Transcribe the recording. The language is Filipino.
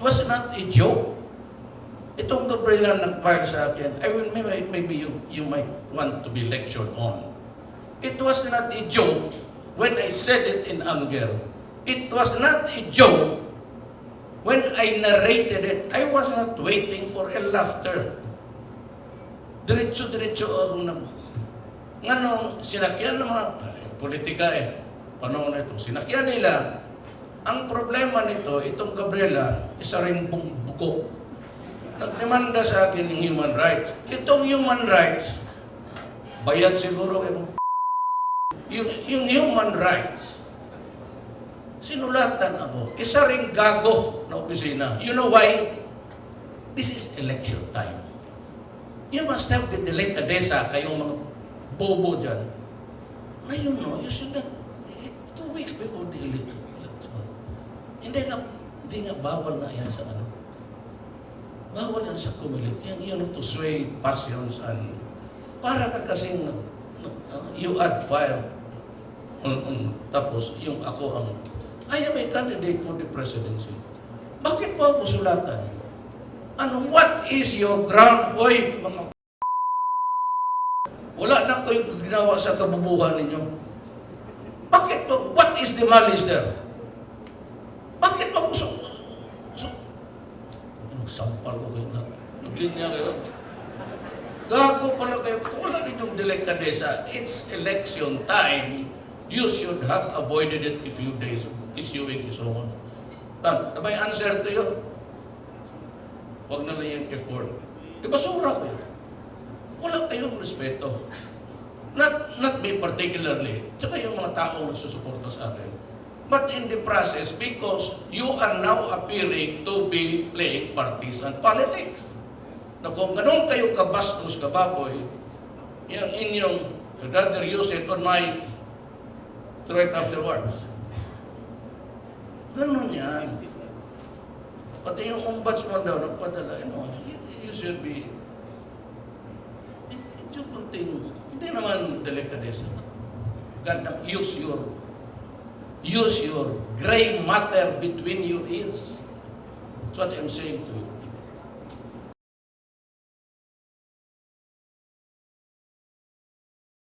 was not a joke. Itong Gabriela nag-file sa akin, maybe you might want to be lectured on. It was not a joke when I said it in anger. It was not a joke when I narrated it. I was not waiting for a laughter. Diretso-diretso ako na. Ngano, sinakyan ng mga politika panahon na ito. Sinakyan nila. Ang problema nito, itong Gabriela, isa rin pong buko. Nagdemanda sa akin ng human rights. Itong human rights, bayad siguro yung human rights, sinulatan ako. Isa ring gago na opisina. You know why? This is election time. You must have the delicadeza, kayong mga bobo dyan. Ngayon, no, you should not, 2 weeks before the election. Hindi nga bawal nga yan sa ano. Bawal yan sa kumilig. Yan to sway passions and para ka kasing you add fire. Tapos yung ako ang I am a candidate for the presidency. Bakit po ako sulatan? Ano, what is your ground? Hoy, mga wala na kayong ginawa sa kabubuhan ninyo. Bakit po? What is the malice there? Bakit po ako sampal ko kayo na. Naglinya kayo. Gago pala kayo. Wala ninyong delikadesa. It's election time. You should have avoided it a few days issuing so much. Na may answer to you? Huwag na lang yung effort. Basura ko yun. Wala kayong respeto. Not me particularly. Tsaka yung mga taong nagsusuporta sa akin. But in the process, because you are now appearing to be playing partisan politics. Na kung ganun kayo kabastos, kababoy, yung inyong, rather use it on my threat afterwards. Ganun yan. Pati yung ombudsman daw nagpadala, you should be, you continue. Hindi naman delicadeza. God, use your gray matter between your ears. That's what I'm saying to you.